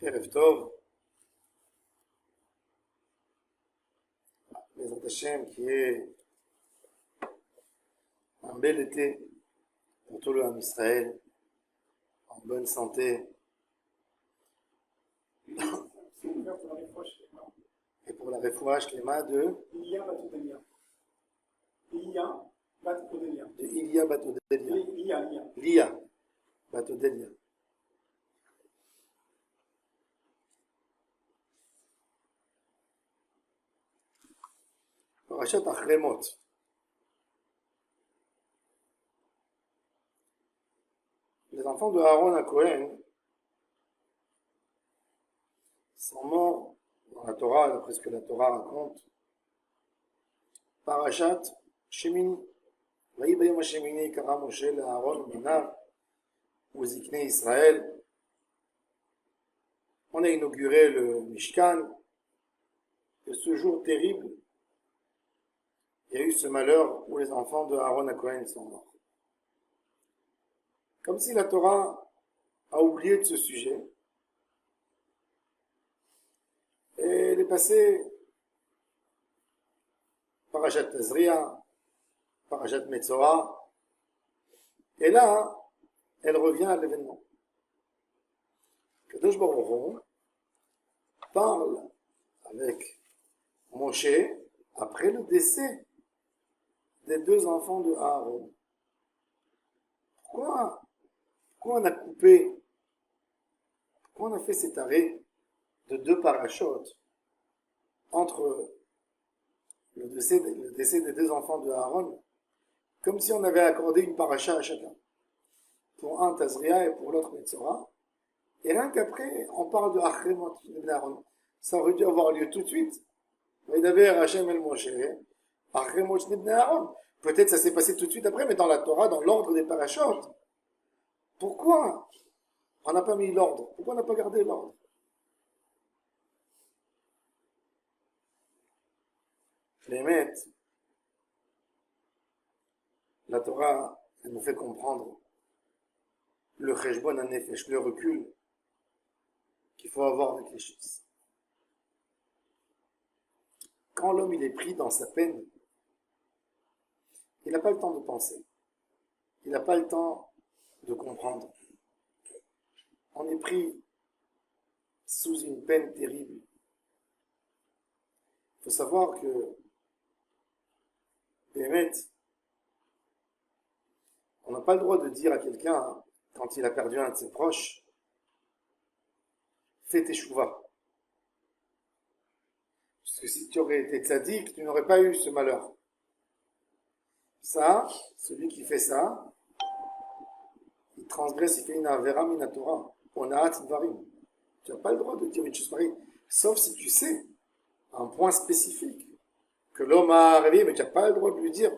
Erev Tov, Bezrat Hashem, qui est un bel été pour tout le Ham Israël, en bonne santé, et pour la refoua shlema de Ilia bat Odelia. Ilia bat Odelia. de Ilia bat Odelia. Lia. Lia bat Odelia. Parashat Achremot. Les enfants de Aaron à Cohen sont morts dans la Torah, d'après ce que la Torah raconte. Parashat Shemini. ויהי ביום השמיני קרא משה לאהרון ובניו וזקני ישראל. On a inauguré le Mishkan. Et ce jour terrible, il y a eu ce malheur où les enfants de Aaron à Cohen sont morts. Comme si la Torah a oublié de ce sujet. Et elle est passée Parashat Tazria, Parashat Metzora, et là, elle revient à l'événement. Kadosh Baruch Hu parle avec Moshe après le décès des deux enfants de Aaron. Pourquoi on a coupé, pourquoi on a fait cet arrêt de deux parachutes entre le décès des deux enfants de Aaron, comme si on avait accordé une paracha à chacun. Pour un Tazria et pour l'autre Metzora. Et rien qu'après, on parle de Achremot ibn Aaron. Ça aurait dû avoir lieu tout de suite. Vaidaber Hashem el Moshe, Achremot ibn Aaron. Peut-être ça s'est passé tout de suite après, mais dans la Torah, dans l'ordre des parachutes. Pourquoi on n'a pas mis l'ordre? Pourquoi on n'a pas gardé l'ordre? L'émet, la Torah, elle nous fait comprendre le cheshbon hanefesh, le recul qu'il faut avoir avec les choses. Quand l'homme il est pris dans sa peine, il n'a pas le temps de penser. Il n'a pas le temps de comprendre. On est pris sous une peine terrible. Il faut savoir que on n'a pas le droit de dire à quelqu'un, quand il a perdu un de ses proches, fais teshuva. Parce que si tu aurais été tzaddik, tu n'aurais pas eu ce malheur. Ça, celui qui fait ça, il transgresse, il fait une avera minatora, onaat dvarim. Tu n'as pas le droit de dire une chose pareille, sauf si tu sais un point spécifique que l'homme a arrivé, mais tu n'as pas le droit de lui dire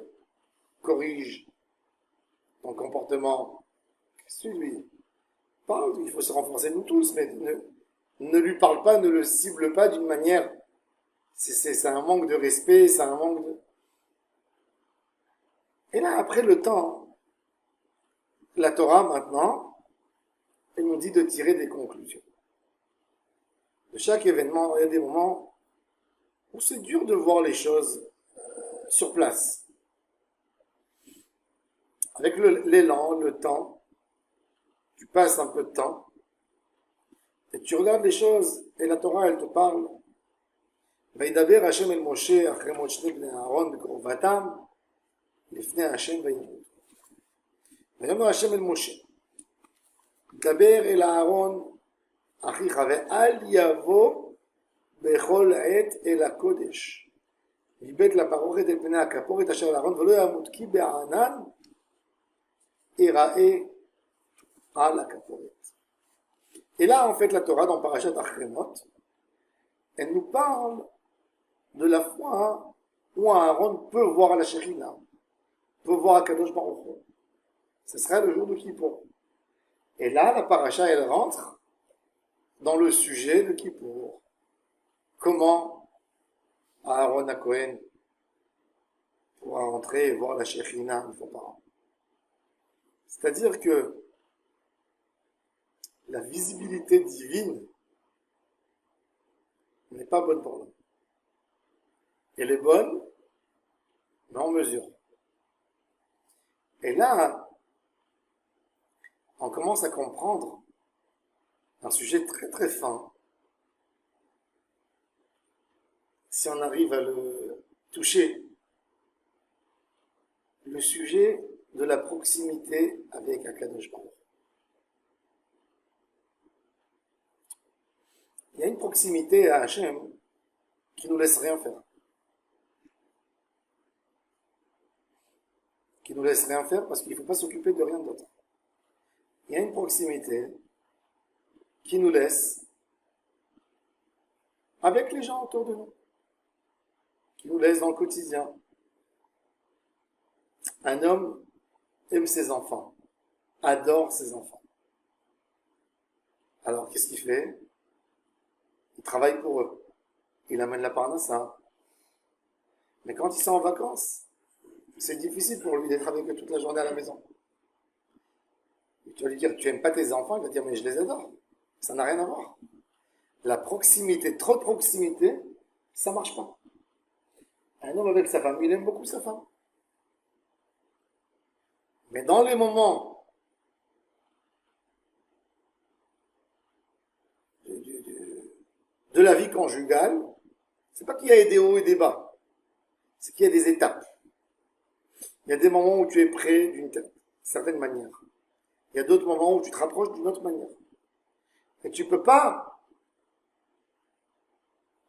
corrige ton comportement. Qu'est-ce que tu lui parle? Il faut se renforcer nous tous, mais ne lui parle pas, ne le cible pas d'une manière. C'est un manque de respect, c'est un manque de. Et là, après le temps, la Torah maintenant, elle nous dit de tirer des conclusions. De chaque événement, il y a des moments où c'est dur de voir les choses sur place. Avec l'élan, le temps, tu passes un peu de temps, et tu regardes les choses, et la Torah, elle te parle. וידבר השם אל משה אחרי מות שני בני אהרון בקרובתם לפני השם וימות. ויאמר השם אל משה, דבר אל אהרון אחיך ואל יבוא בכל עת אל הקודש מבית לפרוכת אל פני הכפורת אשר לאהרון ולא ימות כי בענן ייראה על הכפורת. Et là, en fait, la Torah, dans Parashat Achremot, elle nous parle de la fois où Aaron peut voir la Shekhinah, peut voir Kadosh Baruch Hu. Ce sera le jour de Kippour. Et là, la paracha, elle rentre dans le sujet de Kippour. Comment Aaron à Cohen pourra entrer et voir la Shekhinah une fois par an. C'est-à-dire que la visibilité divine n'est pas bonne pour l'homme. Elle est bonne, mais en mesure. Et là, on commence à comprendre un sujet très très fin. Si on arrive à le toucher, le sujet de la proximité avec Akadosh Baruch. Il y a une proximité à Hachem qui nous laisse rien faire. Qui nous laisse rien faire parce qu'il ne faut pas s'occuper de rien d'autre. Il y a une proximité qui nous laisse avec les gens autour de nous, qui nous laisse dans le quotidien. Un homme aime ses enfants, adore ses enfants. Alors qu'est-ce qu'il fait? Il travaille pour eux. Il amène la parnassa. Mais quand ils sont en vacances, c'est difficile pour lui d'être avec eux toute la journée à la maison. Et tu vas lui dire, tu n'aimes pas tes enfants? Il va dire, mais je les adore. Ça n'a rien à voir. La proximité, trop de proximité, ça ne marche pas. Un homme avec sa femme, il aime beaucoup sa femme. Mais dans les moments de la vie conjugale, c'est pas qu'il y a des hauts et des bas, c'est qu'il y a des étapes. Il y a des moments où tu es prêt d'une certaine manière. Il y a d'autres moments où tu te rapproches d'une autre manière. Et tu ne peux pas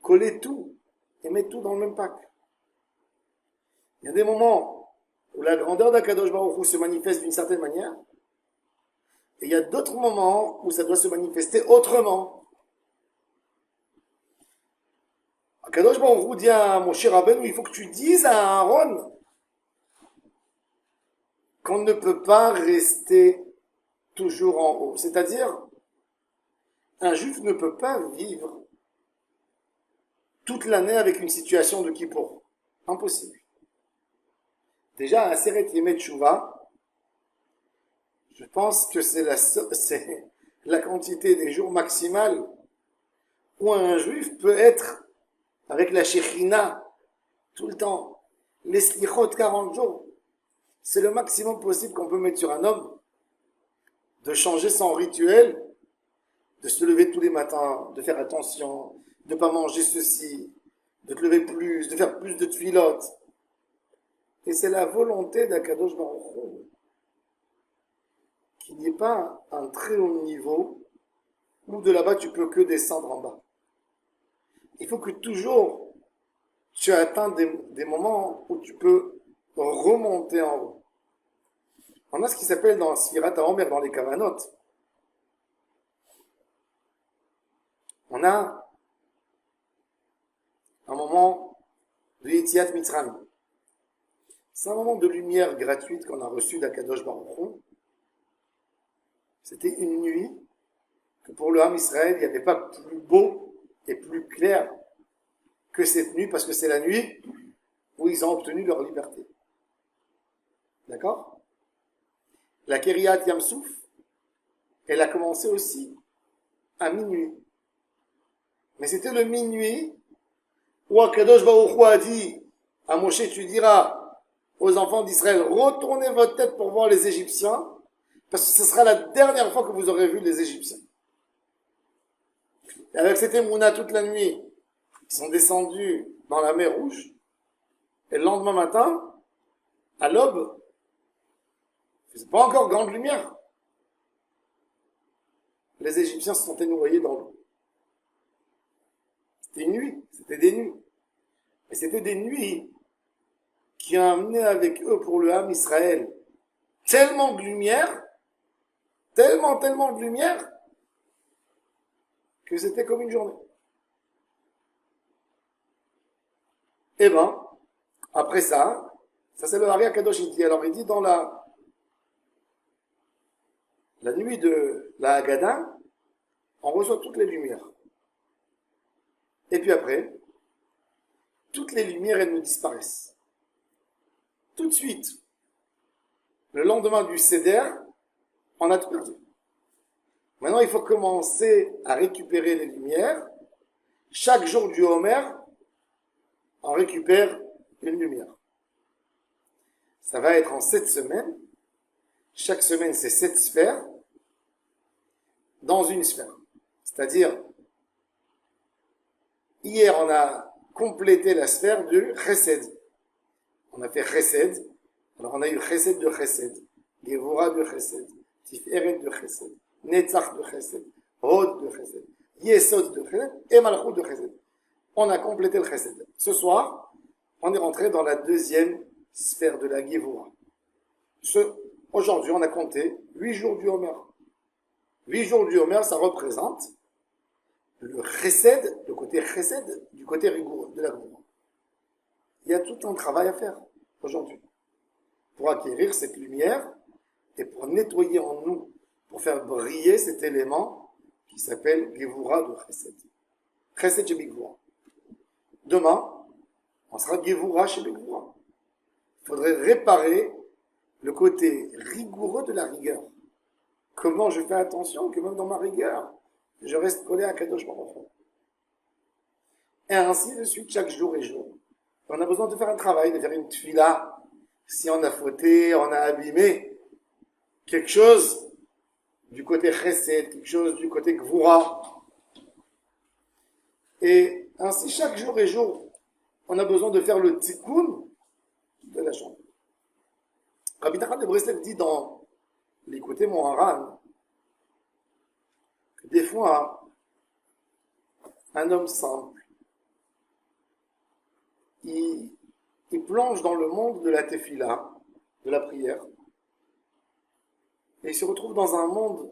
coller tout et mettre tout dans le même pack. Il y a des moments où la grandeur d'Akadosh Baruch Hu se manifeste d'une certaine manière, et il y a d'autres moments où ça doit se manifester autrement. Akadosh Baruch Hu dit à Moshe Rabbeinu, il faut que tu dises à Aaron qu'on ne peut pas rester toujours en haut. C'est-à-dire, un juif ne peut pas vivre toute l'année avec une situation de Kippour. Impossible. Déjà, un Seret Yemei Teshuvah, je pense que c'est la quantité des jours maximale où un juif peut être avec la Shekhinah tout le temps. Les Slichot 40 jours, c'est le maximum possible qu'on peut mettre sur un homme, de changer son rituel, de se lever tous les matins, de faire attention, de ne pas manger ceci, de te lever plus, de faire plus de tefilot. Et c'est la volonté d'Akadosh Baruch Hu qu'il n'y ait pas un très haut niveau où de là-bas tu peux que descendre en bas. Il faut que toujours tu atteins des moments où tu peux remonter en haut. On a ce qui s'appelle dans Sfirat HaOmer, dans les Kavanot, on a un moment de Yetziat Mitzrayim. C'est un moment de lumière gratuite qu'on a reçu d'Akadosh Baruch Hu. C'était une nuit que pour le Ham Israël, il n'y avait pas plus beau et plus clair que cette nuit, parce que c'est la nuit où ils ont obtenu leur liberté. D'accord? La Keriat Yamsouf, elle a commencé aussi à minuit. Mais c'était le minuit où Akadosh Baruch Hu a dit à Moshe, tu diras aux enfants d'Israël, retournez votre tête pour voir les Égyptiens, parce que ce sera la dernière fois que vous aurez vu les Égyptiens. Et avec cette émouna toute la nuit, ils sont descendus dans la mer Rouge, et le lendemain matin, à l'aube, il ne faisait pas encore grande lumière. Les Égyptiens se sont noyés dans l'eau. C'était une nuit, c'était des nuits. Et c'était des nuits qui ont amené avec eux pour le Ham Israël tellement de lumière, tellement de lumière, que c'était comme une journée. Et ben, après ça c'est le Hari Akadosh, il dit, alors il dit dans la nuit de la Haggadah, on reçoit toutes les lumières. Et puis après, toutes les lumières, elles nous disparaissent. Tout de suite. Le lendemain du Seder, on a tout perdu. Maintenant, il faut commencer à récupérer les lumières chaque jour du Homer, on récupère une lumière. Ça va être en 7 semaines. Chaque semaine, c'est 7 sphères dans une sphère. C'est-à-dire, hier, on a complété la sphère du Chesed. On a fait Chesed. Alors, on a eu Chesed de Chesed, Gevura de Chesed, Tiferet de Chesed, Netzach de Chesed, Hod de Chesed, Yesod de Chesed et Malchut de Chesed. On a complété le Chesed. Ce soir, on est rentré dans la deuxième sphère de la Gevura. Aujourd'hui, on a compté 8 jours du Homer. 8 jours du Homer, ça représente le Chesed, le côté Chesed, du côté rigoureux de la Gevura. Il y a tout un travail à faire aujourd'hui pour acquérir cette lumière et pour nettoyer en nous, pour faire briller cet élément qui s'appelle Gevura de Chesed. Chesed chez Gevura. Demain, on sera Gevura chez Gevura. Il faudrait réparer le côté rigoureux de la rigueur. Comment je fais attention que même dans ma rigueur, je reste collé à Kadosh Baruch Hu. Et ainsi de suite, chaque jour et jour. On a besoin de faire un travail, de faire une tefila. Si on a fauté, on a abîmé quelque chose du côté chesed, quelque chose du côté gvura. Et ainsi, chaque jour et jour, on a besoin de faire le tikkun de la chambre. Rabbi Nachman de Breslev dit dans l'écouter Moharan que des fois, un homme simple, il plonge dans le monde de la tefila, de la prière, et il se retrouve dans un monde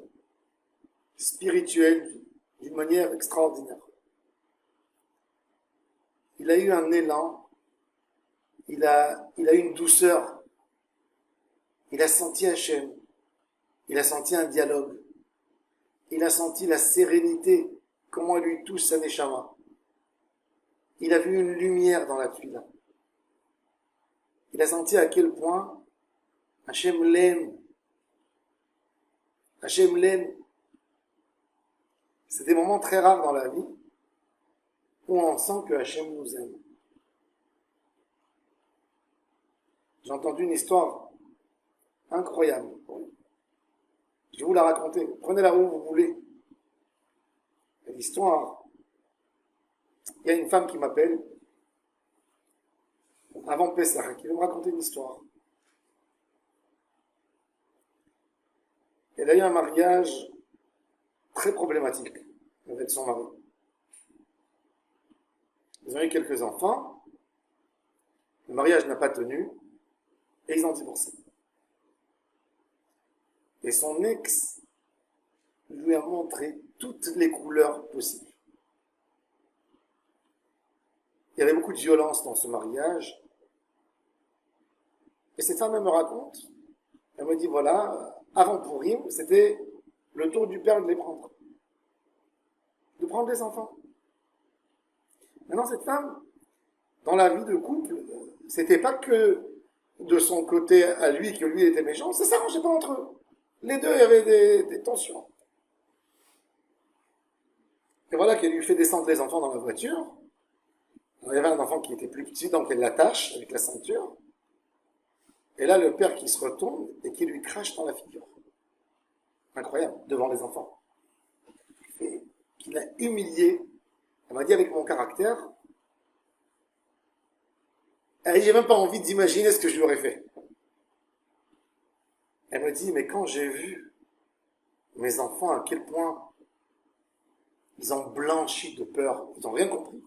spirituel d'une manière extraordinaire. Il a eu un élan, il a eu une douceur, il a senti Hachem, il a senti un dialogue, il a senti la sérénité, comment il lui touche sa neshama. Il a vu une lumière dans la tefila. Il a senti à quel point Hachem l'aime. Hachem l'aime. C'est des moments très rares dans la vie où on sent que Hachem nous aime. J'ai entendu une histoire incroyable. Je vais vous la raconter. Prenez-la où vous voulez. L'histoire, il y a une femme qui m'appelle avant Pessah, qui veut me raconter une histoire. Elle a eu un mariage très problématique avec son mari. Ils ont eu quelques enfants, le mariage n'a pas tenu, et ils ont divorcé. Et son ex lui a montré toutes les couleurs possibles. Il y avait beaucoup de violence dans ce mariage. Et cette femme, elle me raconte, elle me dit, voilà, avant Pourim, c'était le tour du père de les prendre. De prendre les enfants. Maintenant, cette femme, dans la vie de couple, c'était pas que de son côté à lui, que lui était méchant, ça s'arrangeait pas entre eux. Les deux, il y avait des tensions. Et voilà qu'elle lui fait descendre les enfants dans la voiture. Alors, il y avait un enfant qui était plus petit, donc elle l'attache avec la ceinture. Et là, le père qui se retourne et qui lui crache dans la figure. Incroyable, devant les enfants. Et qui l'a humilié. Elle m'a dit, avec mon caractère, j'ai même pas envie d'imaginer ce que je lui aurais fait. Elle me dit, mais quand j'ai vu mes enfants, à quel point ils ont blanchi de peur, ils n'ont rien compris.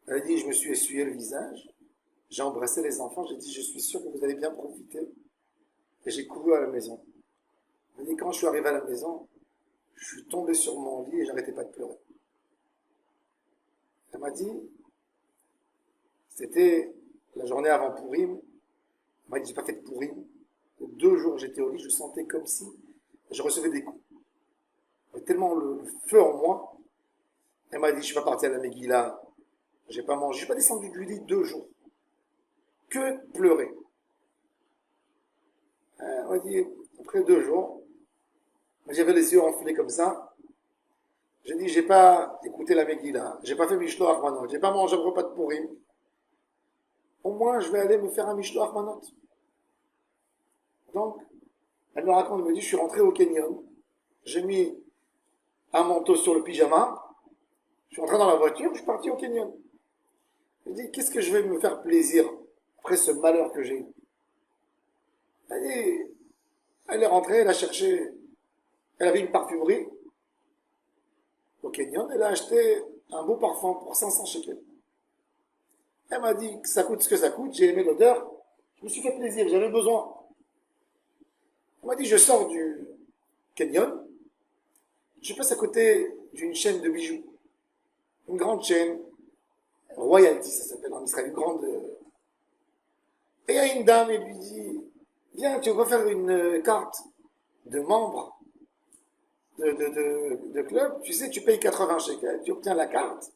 Elle a dit, je me suis essuyé le visage, j'ai embrassé les enfants, j'ai dit, je suis sûr que vous allez bien profiter. Et j'ai couru à la maison. Elle a dit, quand je suis arrivé à la maison, je suis tombé sur mon lit et j'arrêtais pas de pleurer. Elle m'a dit, c'était la journée avant Pourim. Elle m'a dit, j'ai pas fait de Pourim. 2 jours j'étais au lit, je sentais comme si je recevais des coups. Tellement le feu en moi. Elle m'a dit, je suis pas parti à la Megillah, j'ai pas mangé, je suis pas descendu du lit 2 jours. Que pleurer. Elle m'a dit, après 2 jours, j'avais les yeux enflés comme ça. J'ai dit, j'ai pas écouté la Megillah, j'ai pas fait Mishloach Manot, j'ai pas mangé un repas de Purim. Au moins, je vais aller me faire un Mishloach Manot. Donc, elle me raconte, elle me dit, je suis rentré au Kenyon, j'ai mis un manteau sur le pyjama, je suis rentré dans la voiture, je suis parti au Kenyon. Je me dis, qu'est-ce que je vais me faire plaisir après ce malheur que j'ai eu? Elle dit, elle est rentrée, elle a cherché, elle avait une parfumerie au Kenyon, elle a acheté un beau parfum pour 500 shekels. Elle m'a dit que ça coûte ce que ça coûte, j'ai aimé l'odeur, je me suis fait plaisir, j'avais besoin. Elle m'a dit, je sors du Kenyon, je passe à côté d'une chaîne de bijoux, une grande chaîne, Royalty, ça s'appelle en Israël, une grande. Et il y a une dame, elle lui dit, viens, tu vas faire une carte de membre de club, tu sais, tu payes 80 shekels, tu obtiens la carte.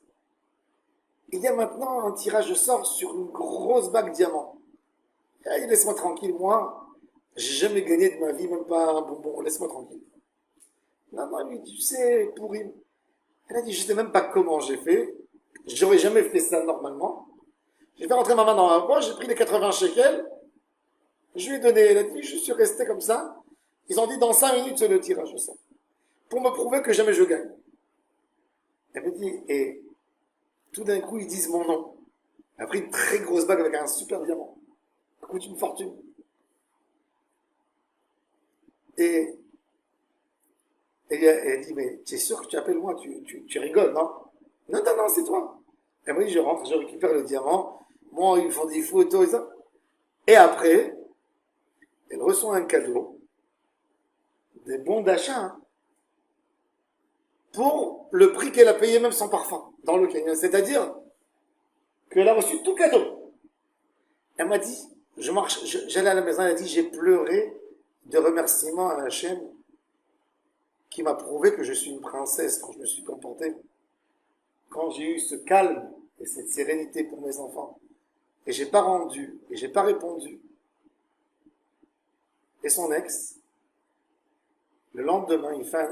Il y a maintenant un tirage de sort sur une grosse bague diamant. Et laisse-moi tranquille, moi, j'ai jamais gagné de ma vie, même pas un bonbon, laisse-moi tranquille. Non, non, lui, tu sais, pourri. Elle a dit, je sais même pas comment j'ai fait, j'aurais jamais fait ça normalement. J'ai fait rentrer ma main dans ma poche, j'ai pris les 80 shekels, je lui ai donné, elle a dit, je suis resté comme ça. Ils ont dit, dans 5 minutes, c'est le tirage au sort. Pour me prouver que jamais je gagne. Elle me dit, et tout d'un coup, ils disent mon nom. Elle a pris une très grosse bague avec un super diamant. Ça coûte une fortune. Et elle dit, mais tu es sûr que tu appelles moi, tu rigoles, non? Non, non, non, c'est toi. Elle me dit, je rentre, je récupère le diamant. Moi, ils font des photos et ça. Et après, elle reçoit un cadeau, des bons d'achat, hein, pour le prix qu'elle a payé même son parfum dans le Kenya. C'est-à-dire qu'elle a reçu tout cadeau. Elle m'a dit, j'allais à la maison, elle a dit, j'ai pleuré de remerciement à Hachem qui m'a prouvé que je suis une princesse quand je me suis comporté, quand j'ai eu ce calme et cette sérénité pour mes enfants. Et j'ai pas rendu, et j'ai pas répondu. Et son ex, le lendemain, il fait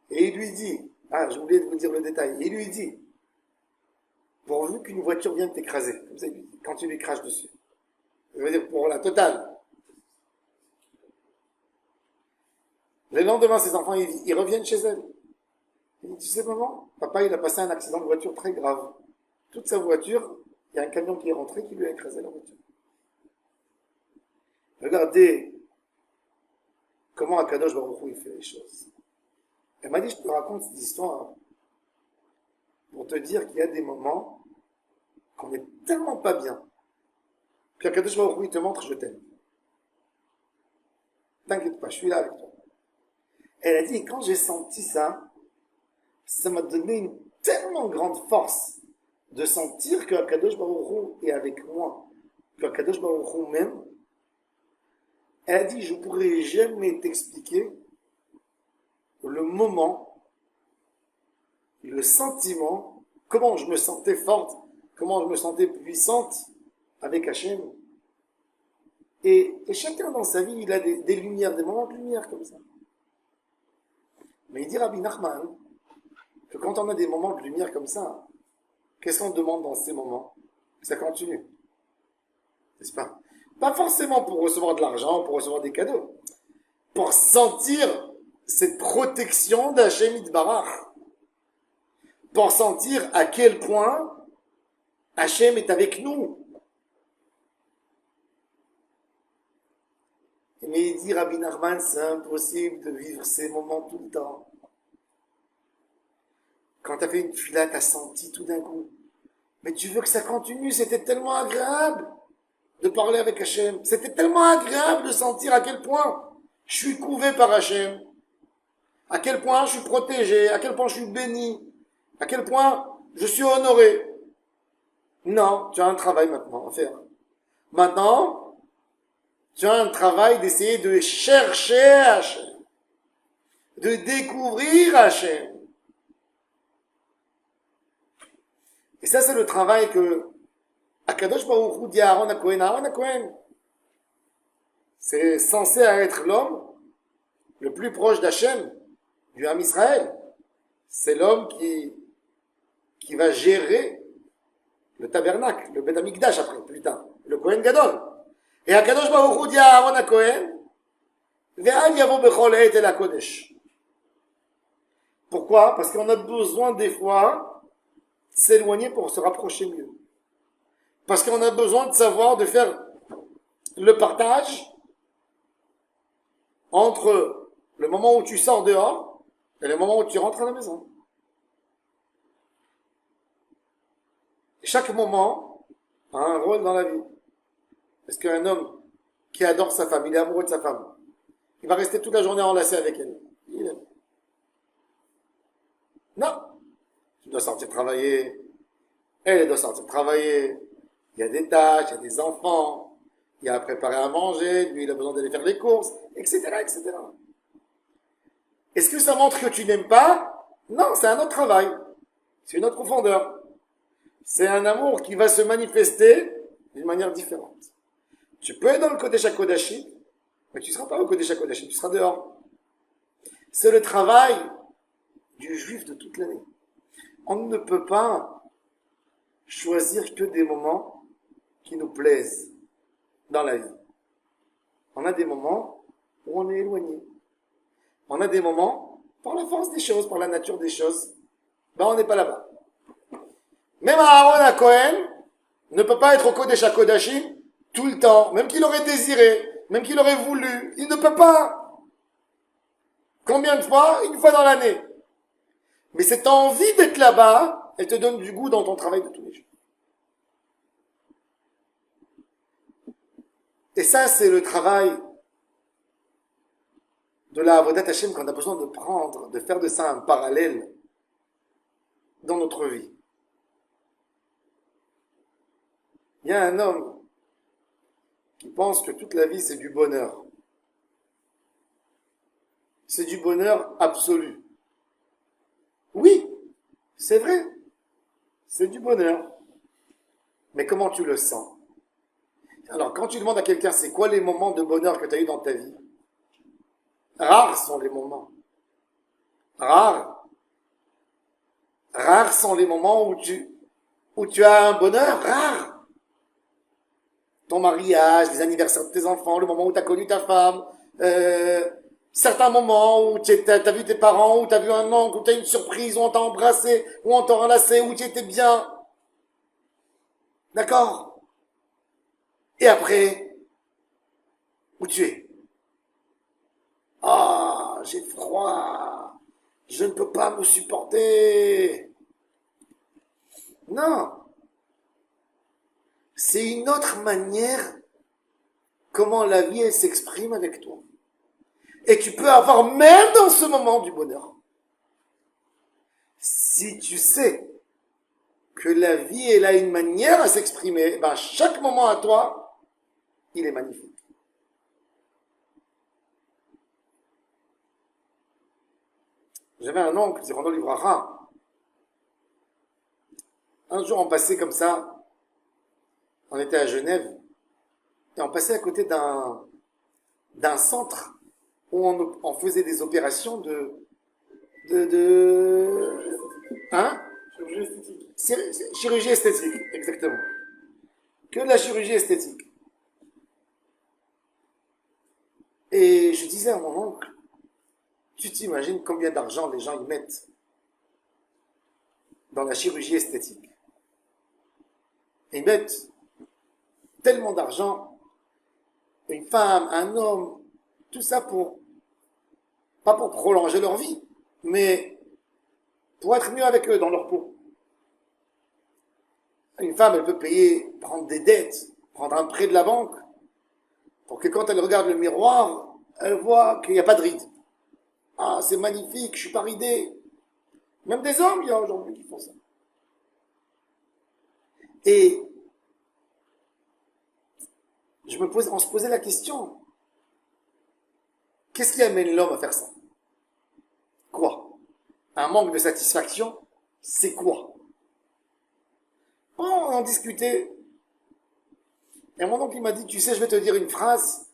et il lui dit, ah, j'ai oublié de vous dire le détail, il lui dit, pourvu qu'une voiture vienne t'écraser, comme ça, quand tu lui craches dessus. Je veux dire, pour la totale. Le lendemain, ses enfants, ils reviennent chez elle. Il dit, tu sais maman, papa, il a passé un accident de voiture très grave. Toute sa voiture, il y a un camion qui est rentré qui lui a écrasé la voiture. Regardez comment Akadosh Baruch Hu, il fait les choses. Elle m'a dit, je te raconte cette histoire pour te dire qu'il y a des moments qu'on n'est tellement pas bien. Puis Akadosh Baruch Hu, il te montre, je t'aime. T'inquiète pas, je suis là avec toi. Elle a dit, quand j'ai senti ça, ça m'a donné une tellement grande force de sentir que Akadosh Baruch Hu est avec moi, que Akadosh Baruch Hu même. Elle a dit, je ne pourrais jamais t'expliquer le moment, le sentiment, comment je me sentais forte, comment je me sentais puissante avec Hachem. Et chacun dans sa vie, il a des lumières, des moments de lumière comme ça. Mais il dit Rabbi Nachman que quand on a des moments de lumière comme ça, qu'est-ce qu'on demande dans ces moments? Que ça continue. N'est-ce pas? Pas forcément pour recevoir de l'argent, pour recevoir des cadeaux. Pour sentir cette protection d'Hachem Yitbarach. Pour sentir à quel point Hachem est avec nous. Mais il dit Rabbi Nachman, c'est impossible de vivre ces moments tout le temps. Quand tu as fait une fila, tu as senti tout d'un coup. Mais tu veux que ça continue, c'était tellement agréable de parler avec Hachem. C'était tellement agréable de sentir à quel point je suis couvé par Hachem. À quel point je suis protégé, à quel point je suis béni, à quel point je suis honoré. Non, tu as un travail maintenant à faire. Maintenant, tu as un travail d'essayer de chercher Hachem, de découvrir Hachem. Et ça, c'est le travail que Akadosh Baruch Hu dit à Aaron HaKohen. Aaron HaKohen, c'est censé être l'homme le plus proche d'Hachem, du Ham Israël. c'est l'homme qui va gérer le tabernacle, le Beth Amikdash après, plus tard, le Kohen Gadol. Et Akadosh Baruch Hu dit à Aaron HaKohen, Ve'al yavo bechol et el HaKodesh. Pourquoi? Parce qu'on a besoin des fois de s'éloigner pour se rapprocher mieux. Parce qu'on a besoin de savoir, de faire le partage entre le moment où tu sors dehors et le moment où tu rentres à la maison. Chaque moment a un rôle dans la vie. Est-ce qu'un homme qui adore sa femme, il est amoureux de sa femme, il va rester toute la journée enlacé avec elle? Il aime. Non. Tu dois sortir travailler. Elle doit sortir travailler. Il y a des tâches, il y a des enfants. Il y a à préparer à manger. Lui, il a besoin d'aller faire les courses, etc., etc. Est-ce que ça montre que tu n'aimes pas? Non, c'est un autre travail. C'est une autre profondeur. C'est un amour qui va se manifester d'une manière différente. Tu peux être dans le Kodesh HaKodashim, mais tu ne seras pas au Kodesh HaKodashim, tu seras dehors. C'est le travail du juif de toute l'année. On ne peut pas choisir que des moments qui nous plaisent dans la vie. On a des moments où on est éloigné. On a des moments, par la force des choses, par la nature des choses, on n'est pas là-bas. Même Aaron HaKohen ne peut pas être au Kodesh HaKodashim tout le temps, même qu'il aurait désiré, même qu'il aurait voulu, il ne peut pas. Combien de fois? Une fois dans l'année. Mais cette envie d'être là-bas, elle te donne du goût dans ton travail de tous les jours. Et ça, c'est le travail de la Avodat Hashem qu'on a besoin de prendre, de faire de ça un parallèle dans notre vie. Il y a un homme qui pense que toute la vie c'est du bonheur. C'est du bonheur absolu. Oui, c'est vrai. C'est du bonheur. Mais comment tu le sens? Alors, quand tu demandes à quelqu'un c'est quoi les moments de bonheur que tu as eu dans ta vie, rares sont les moments. Rares sont les moments où tu as un bonheur rare. Ton mariage, les anniversaires de tes enfants, le moment où tu as connu ta femme, certains moments où tu as vu tes parents, où tu as vu un oncle, où tu as une surprise, où on t'a embrassé, où on t'a enlacé, où tu étais bien. D'accord? Et après, où tu es? Ah, j'ai froid, je ne peux pas me supporter. Non. C'est une autre manière comment la vie elle s'exprime avec toi. Et tu peux avoir même dans ce moment du bonheur. Si tu sais que la vie elle a une manière à s'exprimer, chaque moment à toi, il est magnifique. J'avais un oncle, c'est Rondo Livracha. Un jour on passait comme ça, on était à Genève, et on passait à côté d'un centre où on faisait des opérations hein? Chirurgie esthétique. Chirurgie esthétique, exactement. Que de la chirurgie esthétique. Et je disais à mon oncle, tu t'imagines combien d'argent les gens y mettent dans la chirurgie esthétique? Ils mettent tellement d'argent, une femme, un homme, tout ça pas pour prolonger leur vie, mais pour être mieux avec eux dans leur peau. Une femme, elle peut prendre des dettes, prendre un prêt de la banque, pour que quand elle regarde le miroir, elle voit qu'il n'y a pas de rides. Ah, c'est magnifique, je suis pas ridé. Même des hommes, il y a aujourd'hui qui font ça. Et on se posait la question, qu'est-ce qui amène l'homme à faire ça? Quoi? Un manque de satisfaction? C'est quoi? On en discutait. Et mon oncle il m'a dit, tu sais, je vais te dire une phrase.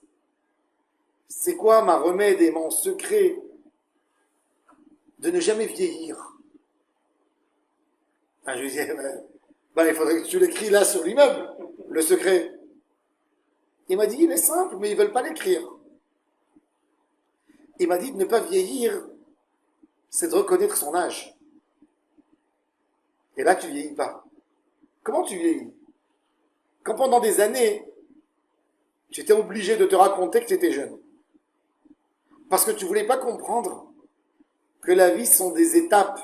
C'est quoi ma remède et mon secret de ne jamais vieillir? Ah, je lui dis, il faudrait que tu l'écris là sur l'immeuble, le secret. Il m'a dit, il est simple, mais ils veulent pas l'écrire. Il m'a dit de ne pas vieillir, c'est de reconnaître son âge. Et là, tu vieillis pas. Comment tu vieillis? Quand pendant des années, tu étais obligé de te raconter que tu étais jeune. Parce que tu voulais pas comprendre que la vie sont des étapes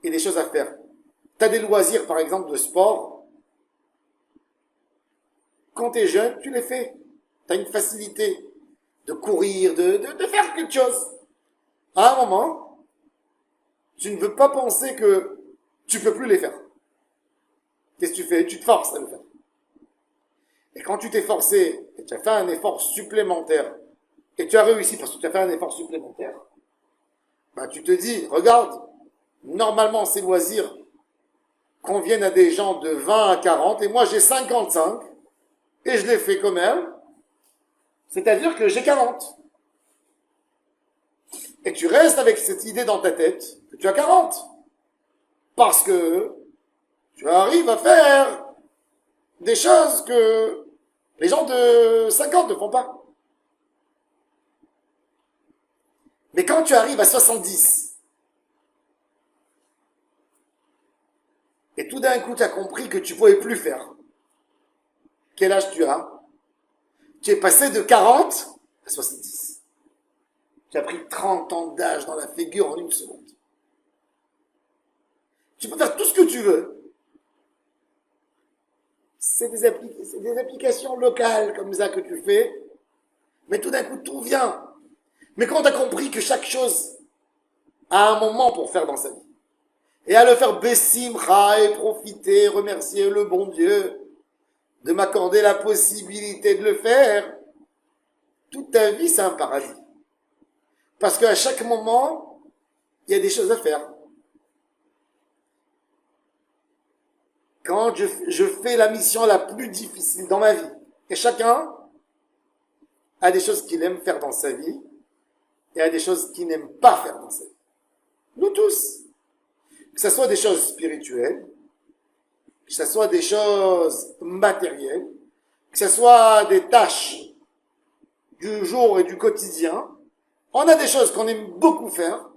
et des choses à faire. Tu as des loisirs, par exemple, de sport. Quand tu es jeune, tu les fais. Tu as une facilité de courir, de faire quelque chose. À un moment, tu ne veux pas penser que tu peux plus les faire. Qu'est-ce que tu fais? Tu te forces à le faire. Et quand tu t'es forcé et tu as fait un effort supplémentaire, et tu as réussi parce que tu as fait un effort supplémentaire, bah tu te dis, regarde, normalement ces loisirs conviennent à des gens de 20 à 40, et moi j'ai 55, et je les fais quand même, c'est-à-dire que j'ai 40. Et tu restes avec cette idée dans ta tête que tu as 40. Parce que tu arrives à faire des choses que les gens de 50 ne font pas. Mais quand tu arrives à 70, et tout d'un coup tu as compris que tu ne pouvais plus faire, quel âge tu as? Tu es passé de 40 à 70. Tu as pris 30 ans d'âge dans la figure en une seconde. Tu peux faire tout ce que tu veux. C'est des applications locales comme ça que tu fais, mais tout d'un coup tout vient. Mais quand tu as compris que chaque chose a un moment pour faire dans sa vie, et à le faire bessimcha et profiter, remercier le bon Dieu de m'accorder la possibilité de le faire, toute ta vie c'est un paradis. Parce qu'à chaque moment, il y a des choses à faire. Quand je fais la mission la plus difficile dans ma vie, et chacun a des choses qu'il aime faire dans sa vie, et a des choses qu'il n'aime pas faire dans sa vie. Nous tous. Que ce soit des choses spirituelles, que ce soit des choses matérielles, que ce soit des tâches du jour et du quotidien, on a des choses qu'on aime beaucoup faire,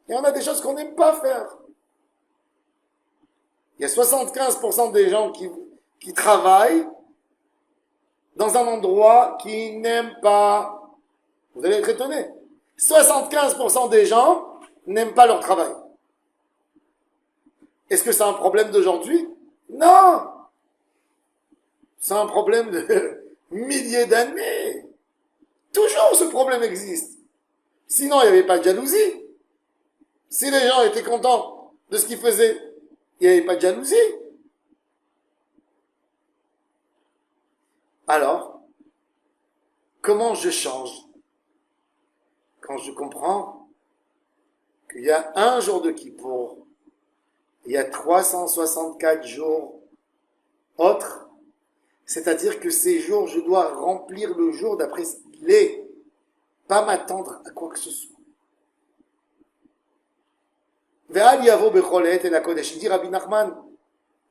et on a des choses qu'on n'aime pas faire. Il y a 75% des gens qui travaillent dans un endroit qu'ils n'aiment pas. Vous allez être étonnés. 75% des gens n'aiment pas leur travail. Est-ce que c'est un problème d'aujourd'hui? Non! C'est un problème de milliers d'années. Toujours ce problème existe. Sinon, il n'y avait pas de jalousie. Si les gens étaient contents de ce qu'ils faisaient, il n'y avait pas de jalousie. Alors, comment je change quand je comprends qu'il y a un jour de Kippour, il y a 364 jours autres, c'est-à-dire que ces jours, je dois remplir le jour d'après ce qu'il est, pas m'attendre à quoi que ce soit. Ve'al yavo becholet et la kodesh. Il dit Rabbi Nachman,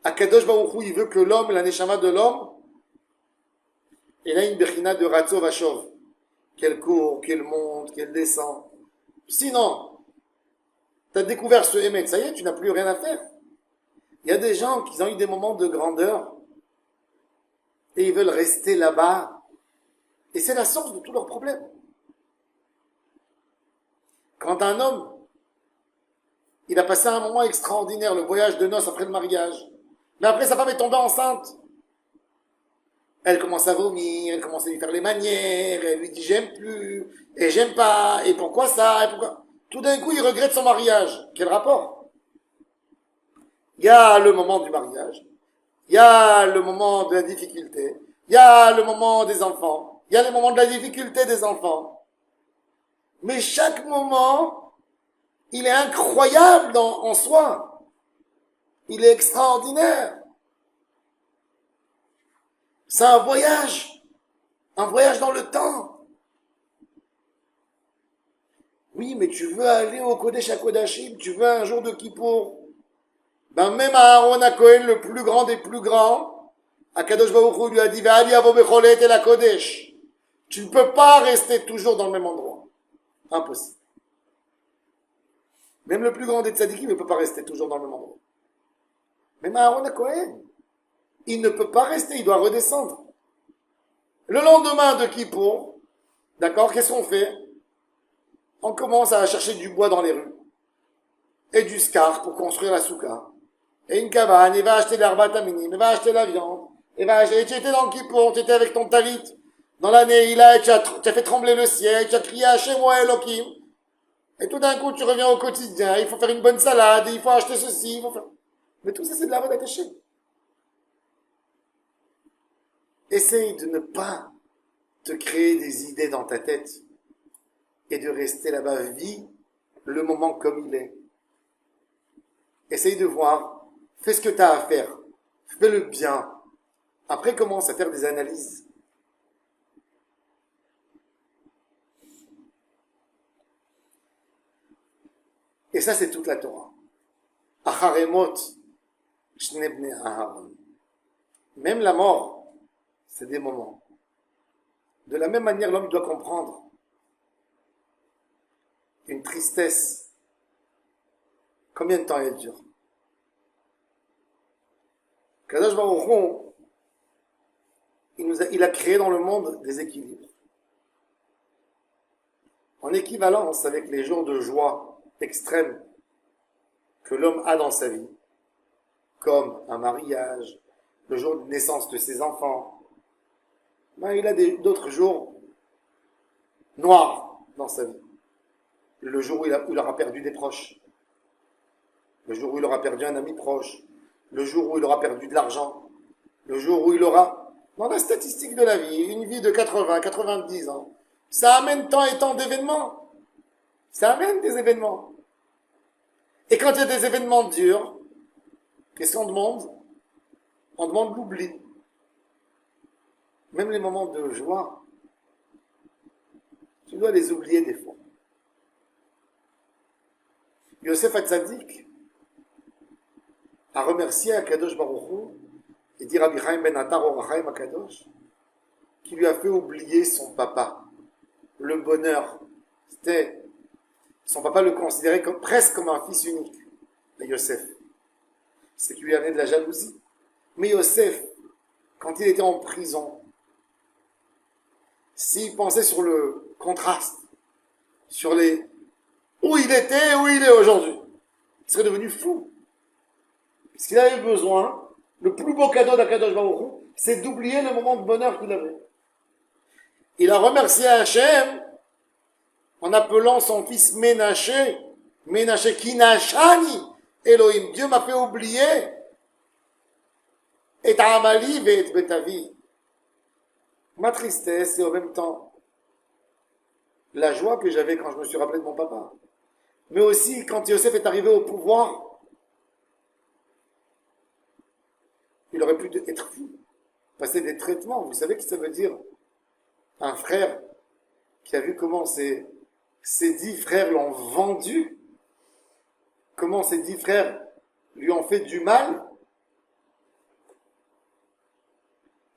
Akadosh Baruch Hu, il veut que l'homme, la neshama de l'homme, il a une bechina de ratzo vachov, qu'elle court, qu'elle monte, qu'elle descend. Sinon, tu as découvert ce émet, ça y est, tu n'as plus rien à faire. Il y a des gens qui ont eu des moments de grandeur et ils veulent rester là-bas. Et c'est la source de tous leurs problèmes. Quand un homme, il a passé un moment extraordinaire, le voyage de noces après le mariage, mais après sa femme est tombée enceinte. Elle commence à vomir, elle commence à lui faire les manières, elle lui dit j'aime plus, et j'aime pas, et pourquoi ça, et pourquoi... Tout d'un coup, il regrette son mariage. Quel rapport? Il y a le moment du mariage, il y a le moment de la difficulté, il y a le moment des enfants, il y a le moment de la difficulté des enfants. Mais chaque moment, il est incroyable en soi. Il est extraordinaire. C'est un voyage dans le temps. Oui, mais tu veux aller au Kodesh HaKodashim, tu veux un jour de Kippour. Ben même Aaron à Cohen, le plus grand des plus grands, Akadosh Baruch Hu lui a dit Ve'ali avo becholet el hakodesh. Tu ne peux pas rester toujours dans le même endroit. Impossible. Même le plus grand des tzadikim ne peut pas rester toujours dans le même endroit. Même Aaron à Cohen, il ne peut pas rester, il doit redescendre. Le lendemain de Kippour, d'accord, qu'est-ce qu'on fait? On commence à chercher du bois dans les rues et du scar pour construire la souka. Et une cabane, il va acheter l'herbat minim, il va acheter la viande, il va acheter, tu étais dans le Kippour, tu étais avec ton talit, dans l'année, tu as fait trembler le ciel, tu as crié à chez moi Elohim, et tout d'un coup, tu reviens au quotidien, il faut faire une bonne salade, il faut acheter ceci, il faut faire... Mais tout ça, c'est de la voie attachée. Essaye de ne pas te créer des idées dans ta tête et de rester là-bas, vis le moment comme il est. Essaye de voir, fais ce que tu as à faire, fais le bien. Après, commence à faire des analyses. Et ça, c'est toute la Torah. Acharemot, shnebne Aharon. Même la mort, c'est des moments. De la même manière, l'homme doit comprendre une tristesse. Combien de temps elle dure? Kadosh Baruch Hu, il a créé dans le monde des équilibres. En équivalence avec les jours de joie extrême que l'homme a dans sa vie, comme un mariage, le jour de naissance de ses enfants, ben, il a d'autres jours noirs dans sa vie. Le jour où il aura perdu des proches, le jour où il aura perdu un ami proche, le jour où il aura perdu de l'argent, le jour où il aura, dans la statistique de la vie, une vie de 80, 90 ans, ça amène tant et tant d'événements. Ça amène des événements. Et quand il y a des événements durs, qu'est-ce qu'on demande? On demande l'oubli. Même les moments de joie, tu dois les oublier des fois. Yosef Hatzadik a remercié Akadosh Baruch Hu et dit Rabbi Chaim ben Attar Or HaChaim Akadosh qui lui a fait oublier son papa. Le bonheur, c'était... Son papa le considérait presque comme un fils unique, Yosef. C'est qu'il lui amenait de la jalousie. Mais Yosef, quand il était en prison, s'il pensait sur le contraste, sur les où il était et où il est aujourd'hui, il serait devenu fou. Parce qu'il avait besoin, le plus beau cadeau d'Akadosh Baruch Hu, c'est d'oublier le moment de bonheur qu'il avait. Il a remercié Hachem en appelant son fils Ménaché, Ménaché Kinashani, Elohim, Dieu m'a fait oublier, et Amali et Betavi. Ma tristesse et en même temps la joie que j'avais quand je me suis rappelé de mon papa. Mais aussi quand Yosef est arrivé au pouvoir, il aurait pu être fou, passer des traitements. Vous savez ce que ça veut dire? Un frère qui a vu comment ses 10 frères l'ont vendu, comment ses 10 frères lui ont fait du mal.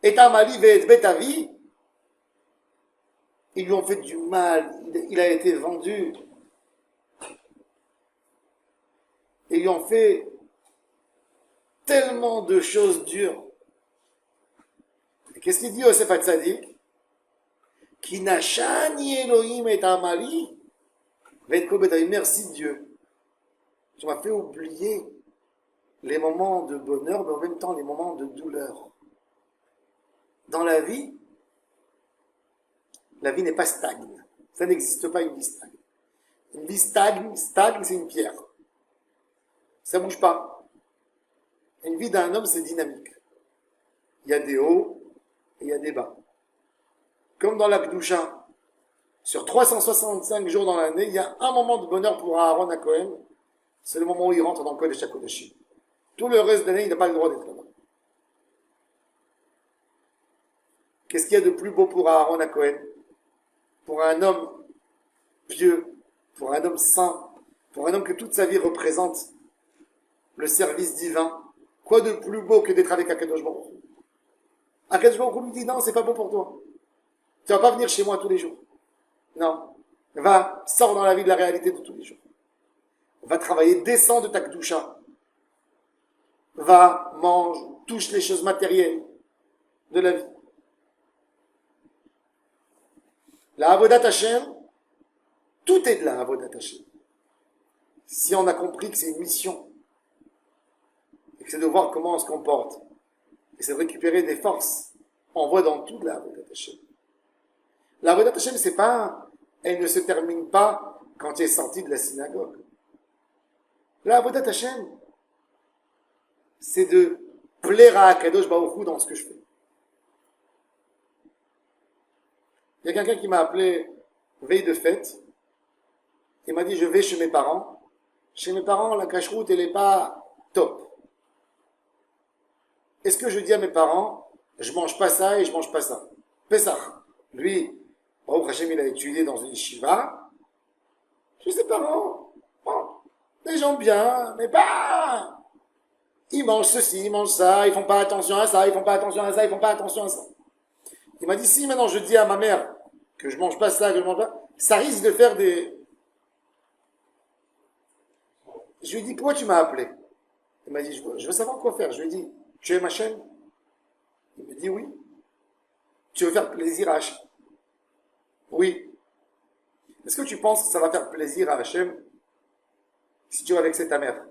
Et Amali et Betavi, ils lui ont fait du mal, il a été vendu. Et ils ont fait tellement de choses dures. Et qu'est-ce qu'il dit Yosef Hatzadik? Kinashani Elohim et Amali. Merci Dieu. Tu m'as fait oublier les moments de bonheur, mais en même temps les moments de douleur. Dans la vie n'est pas stagne. Ça n'existe pas une vie stagne. Une vie stagne, c'est une pierre. Ça ne bouge pas. Une vie d'un homme, c'est dynamique. Il y a des hauts et il y a des bas. Comme dans la Kedusha, sur 365 jours dans l'année, il y a un moment de bonheur pour Aaron à Cohen. C'est le moment où il rentre dans le Kodesh HaKodashim. Tout le reste de l'année, il n'a pas le droit d'être là-bas. Qu'est-ce qu'il y a de plus beau pour Aaron à Cohen? Pour un homme pieux, pour un homme saint, pour un homme que toute sa vie représente le service divin. Quoi de plus beau que d'être avec Akadosh Baruch Hu? Akadosh Baruch Hu lui dit non, c'est pas bon pour toi. Tu vas pas venir chez moi tous les jours. Non. Va, sors dans la vie de la réalité de tous les jours. Va travailler, descends de ta kedusha. Va, mange, touche les choses matérielles de la vie. La Avodat Hashem, tout est de la Avodat Hashem. Si on a compris que c'est une mission, et que c'est de voir comment on se comporte, et c'est de récupérer des forces, on voit dans tout de la Avodat Hashem. La Avodat Hashem, c'est pas, elle ne se termine pas quand tu es sorti de la synagogue. La Avodat Hashem, c'est de plaire à Akadosh Baruch Hu dans ce que je fais. Il y a quelqu'un qui m'a appelé veille de fête. Il m'a dit, je vais chez mes parents. Chez mes parents, la cache-route, elle n'est pas top. Est-ce que je dis à mes parents, je mange pas ça et je mange pas ça? Pessah. Lui, Baruch Hashem, il a étudié dans une yeshiva. Je dis, ses parents, bon, des gens bien, mais pas... Ils mangent ceci, ils mangent ça, ils font pas attention à ça, ils font pas attention à ça, ils font pas attention à ça. Il m'a dit, si maintenant je dis à ma mère que je mange pas ça, que je mange pas, ça risque de faire des... Je lui ai dit, pourquoi tu m'as appelé? Il m'a dit, je veux savoir quoi faire. Je lui ai dit, tu es ma chaîne? Il me dit, oui. Tu veux faire plaisir à Hachem? Oui. Est-ce que tu penses que ça va faire plaisir à Hachem si tu vas vexer ta mère?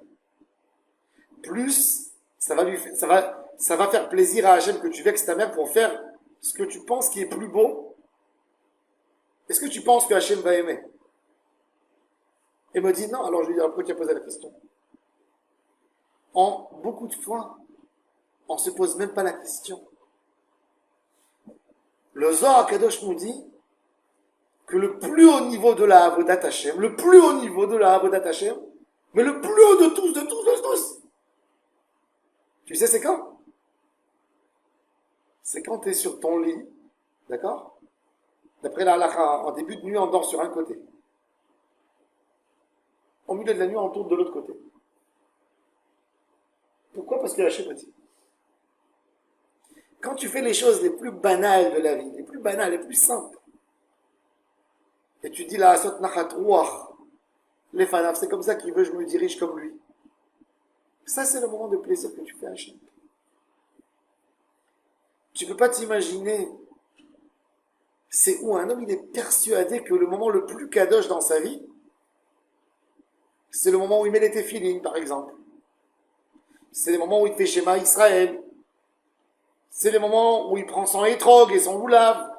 Plus, ça va faire plaisir à Hachem que tu vexes ta mère pour faire ce que tu penses qui est plus beau. Est-ce que tu penses que Hachem va aimer? Il me dit non, alors je lui dis, pourquoi tu as posé la question? Beaucoup de fois, on ne se pose même pas la question. Le Zohar Kadosh nous dit que le plus haut niveau de la Avodat Hashem, le plus haut niveau de la Avodat Hashem, mais le plus haut de tous, tu sais c'est quand? C'est quand tu es sur ton lit, d'accord? D'après la halakha, en début de nuit, on dort sur un côté. Au milieu de la nuit, on tourne de l'autre côté. Pourquoi? Parce que Hachem a dit. Quand tu fais les choses les plus banales de la vie, les plus banales, les plus simples, et tu dis la asot nachat ruach, les fanaf, c'est comme ça qu'il veut, je me dirige comme lui. Ça, c'est le moment de plaisir que tu fais à Hachem. Tu ne peux pas t'imaginer, c'est où un homme, il est persuadé que le moment le plus kadosh dans sa vie, c'est le moment où il met les téphilines, par exemple. C'est le moment où il fait Shema Israël. C'est le moment où il prend son étrog et son loulav.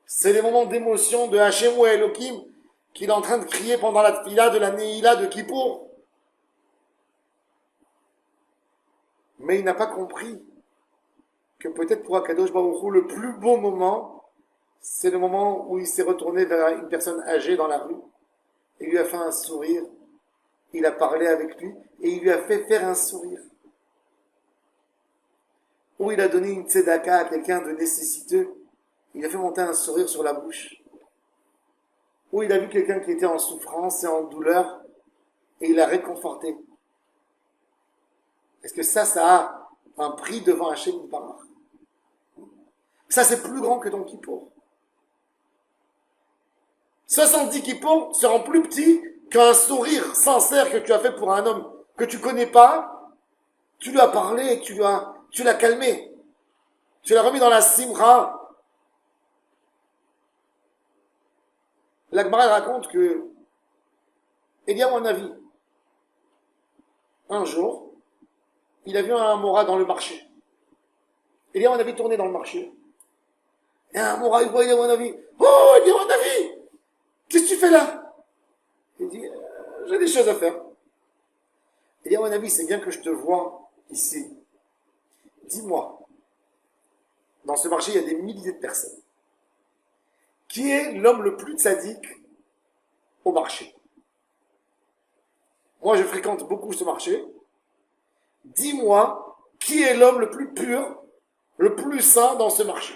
C'est les moments d'émotion de Hachem ou Elohim qu'il est en train de crier pendant la tfila de la Neila de Kippour. Mais il n'a pas compris que peut-être pour Akadosh Baruch Hu, le plus beau moment, c'est le moment où il s'est retourné vers une personne âgée dans la rue. Il lui a fait un sourire, il a parlé avec lui, et il lui a fait faire un sourire. Ou il a donné une tzedaka à quelqu'un de nécessiteux, il a fait monter un sourire sur la bouche. Ou il a vu quelqu'un qui était en souffrance et en douleur, et il l'a réconforté. Est-ce que ça a un prix devant Hachem Yitbarach? Ça, c'est plus grand que ton kippour. 70 kippour seront plus petits qu'un sourire sincère que tu as fait pour un homme que tu connais pas. Tu lui as parlé, tu l'as calmé. Tu l'as remis dans la simra. La Gemara raconte que Eliyahu Hanavi, un jour, il a vu un Mora dans le marché. Eliyahu Hanavi tournait dans le marché. Et un Mora, il voit Eliyahu Hanavi. Oh, Eliyahu Hanavi! Qu'est-ce que tu fais là? Il dit, j'ai des choses à faire. Eliyahu Hanavi, c'est bien que je te vois ici. Dis-moi, dans ce marché, il y a des milliers de personnes. Qui est l'homme le plus tzaddik au marché? Moi, je fréquente beaucoup ce marché. Dis-moi, qui est l'homme le plus pur, le plus saint dans ce marché?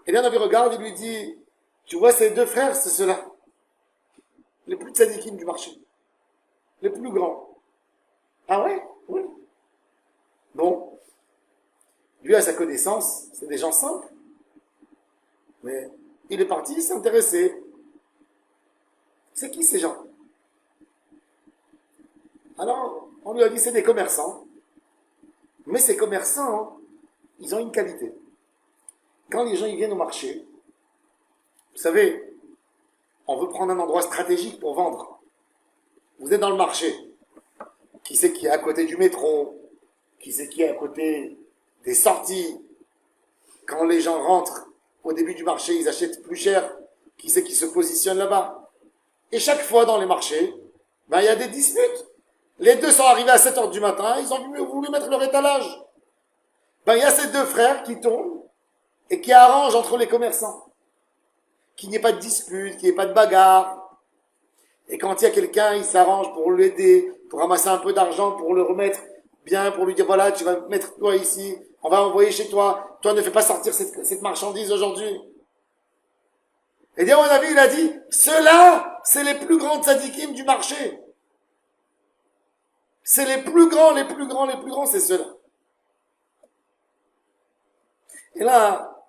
Et bien, Navi regarde et lui dit, tu vois ces deux frères, c'est ceux-là. Les plus tzadikim du marché. Les plus grands. Ah ouais? Oui. Bon, lui, à sa connaissance, c'est des gens simples. Mais il est parti s'intéresser. C'est qui ces gens? Alors, on lui a dit c'est des commerçants. Mais ces commerçants, ils ont une qualité. Quand les gens ils viennent au marché, vous savez, on veut prendre un endroit stratégique pour vendre. Vous êtes dans le marché. Qui c'est qui est à côté du métro? Qui c'est qui est à côté des sorties? Quand les gens rentrent au début du marché, ils achètent plus cher. Qui c'est qui se positionne là-bas? Et chaque fois dans les marchés, ben, il y a des disputes. Les deux sont arrivés à 7 heures du matin, ils ont voulu mettre leur étalage. Ben, il y a ces deux frères qui tombent et qui arrangent entre les commerçants. Qu'il n'y ait pas de dispute, qu'il n'y ait pas de bagarre. Et quand il y a quelqu'un, il s'arrange pour l'aider, pour ramasser un peu d'argent, pour le remettre bien, pour lui dire voilà, tu vas mettre toi ici, on va envoyer chez toi, toi ne fais pas sortir cette marchandise aujourd'hui. Et bien, à mon avis, il a dit, ceux-là, c'est les plus grandes sadikim du marché. C'est les plus grands, les plus grands, les plus grands, c'est ceux-là. Et là,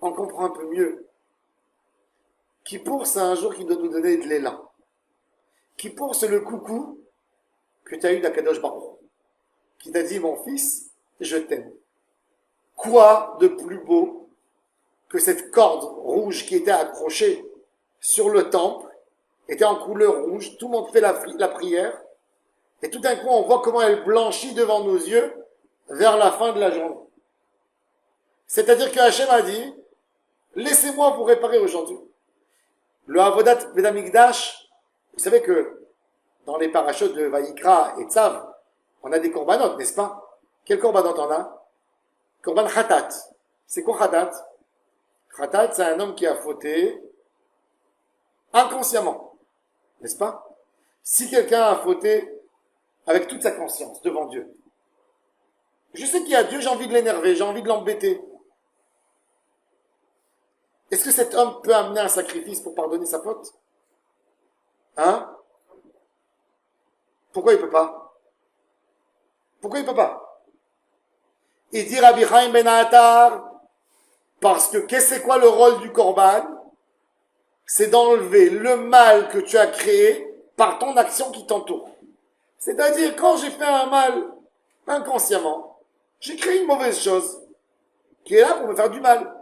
on comprend un peu mieux. Kippour, c'est un jour qui doit nous donner de l'élan. Kippour, c'est le coucou que tu as eu d'Akadosh Baruch, qui t'a dit, mon fils, je t'aime. Quoi de plus beau que cette corde rouge qui était accrochée sur le temple, était en couleur rouge, tout le monde fait la prière, et tout d'un coup, on voit comment elle blanchit devant nos yeux vers la fin de la journée. C'est-à-dire que Hachem a dit, laissez-moi vous réparer aujourd'hui. Le Avodat Vedamikdash, vous savez que dans les parachutes de Vaïkra et Tzav, on a des korbanot, n'est-ce pas? Quel korbanot on a? Korban Khatat. C'est quoi Khatat? Khatat, c'est un homme qui a fauté inconsciemment, n'est-ce pas? Si quelqu'un a fauté avec toute sa conscience devant Dieu, je sais qu'il y a Dieu, j'ai envie de l'énerver, j'ai envie de l'embêter. Est-ce que cet homme peut amener un sacrifice pour pardonner sa faute? Hein? Pourquoi il peut pas? Pourquoi il peut pas? Il dit Rabbi Chaim Ben Attar, parce que qu'est-ce c'est quoi le rôle du korban? C'est d'enlever le mal que tu as créé par ton action qui t'entoure. C'est-à-dire, quand j'ai fait un mal inconsciemment, j'ai créé une mauvaise chose qui est là pour me faire du mal.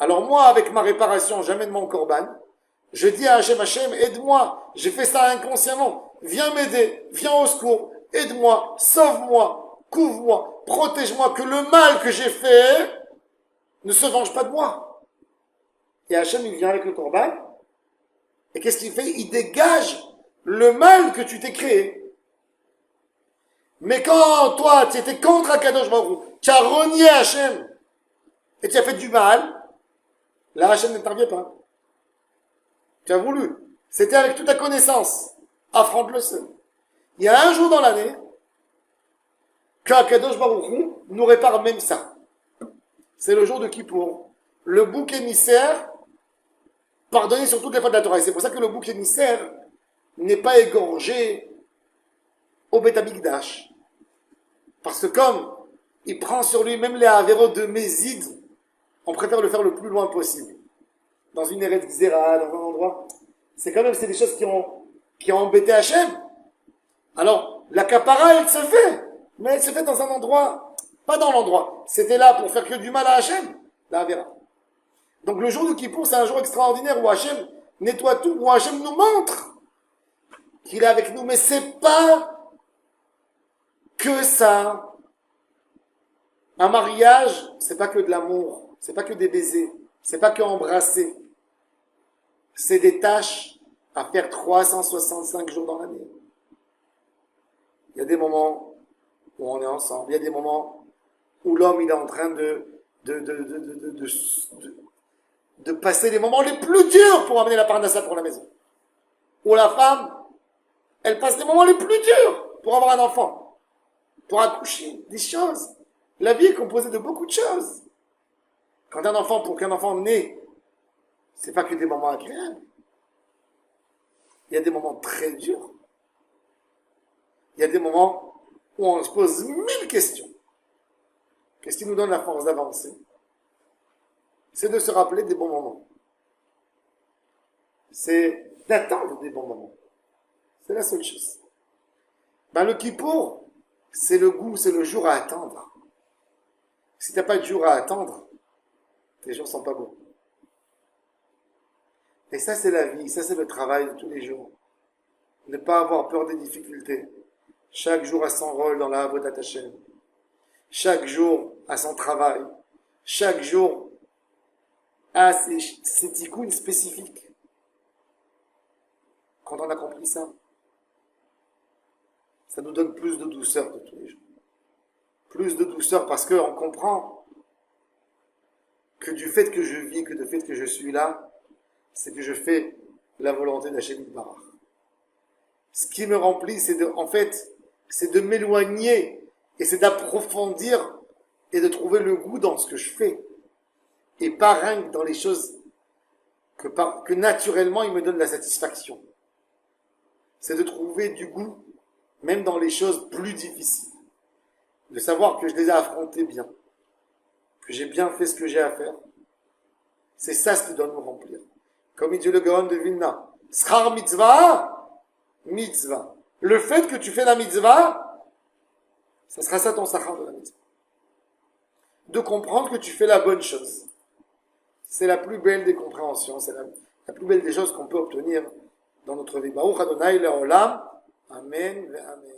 Alors moi, avec ma réparation, j'amène mon korban, je dis à Hachem, aide-moi, j'ai fait ça inconsciemment, viens m'aider, viens au secours, aide-moi, sauve-moi, couvre-moi, protège-moi, que le mal que j'ai fait ne se venge pas de moi. Et Hachem, il vient avec le korban, et qu'est-ce qu'il fait? Il dégage le mal que tu t'es créé. Mais quand toi, tu étais contre Akadosh Baruch Hu, tu as renié Hachem, et tu as fait du mal, là Hachem n'intervient pas. Tu as voulu. C'était avec toute ta connaissance. Affronte-le seul. Il y a un jour dans l'année qu'Akadosh Baruch Hu nous répare même ça. C'est le jour de Kippour. Le bouc émissaire pardonné sur toutes les fautes de la Torah. Et c'est pour ça que le bouc émissaire n'est pas égorgé au Beth Amikdash. Parce que comme il prend sur lui même les avéros de Mézid, on préfère le faire le plus loin possible. Dans une Eretz Gzera, dans un endroit. C'est quand même, c'est des choses qui ont embêté Hachem. Alors, la kapara, elle se fait. Mais elle se fait dans un endroit, pas dans l'endroit. C'était là pour faire que du mal à Hachem, la Avera. Donc le jour de Kippour, c'est un jour extraordinaire où Hachem nettoie tout, où Hachem nous montre qu'il est avec nous. Mais c'est pas que ça. Un mariage, c'est pas que de l'amour, c'est pas que des baisers, c'est pas que embrasser. C'est des tâches à faire 365 jours dans l'année. Il y a des moments où on est ensemble, il y a des moments où l'homme il est en train de passer les moments les plus durs pour amener la parnassa pour la maison. Ou la femme, elle passe les moments les plus durs pour avoir un enfant, pour accoucher, des choses. La vie est composée de beaucoup de choses. Quand un enfant, pour qu'un enfant naît, c'est pas que des moments agréables. Il y a des moments très durs. il y a des moments où on se pose 1000 questions. Qu'est-ce qui nous donne la force d'avancer? C'est de se rappeler des bons moments. C'est d'attendre des bons moments. C'est la seule chose. Ben, le Kippour, c'est le goût, c'est le jour à attendre. Si tu n'as pas de jour à attendre, tes jours ne sont pas beaux. Et ça, c'est la vie, ça, c'est le travail de tous les jours. Ne pas avoir peur des difficultés. Chaque jour a son rôle dans la Avodat Hashem. Chaque jour a son travail. Chaque jour a ses tikkuns spécifiques. Quand on a compris ça, ça nous donne plus de douceur de tous les jours. Plus de douceur parce qu'on comprend que du fait que je vis, que du fait que je suis là, c'est que je fais la volonté d'Hachem Yitbarach. Ce qui me remplit, c'est de m'éloigner et c'est d'approfondir et de trouver le goût dans ce que je fais. Et pas rien que dans les choses que naturellement il me donne la satisfaction. C'est de trouver du goût, même dans les choses plus difficiles. De savoir que je les ai affrontées bien. Que j'ai bien fait ce que j'ai à faire. C'est ça ce qui doit nous remplir. Comme il dit le Gaon de Vilna. Schar mitzvah, mitzvah. Le fait que tu fais la mitzvah, ça sera ça ton sachar de la mitzvah. De comprendre que tu fais la bonne chose. C'est la plus belle des compréhensions. C'est la plus belle des choses qu'on peut obtenir dans notre vie. Baruch Adonai Le'olam. Amen. Amen.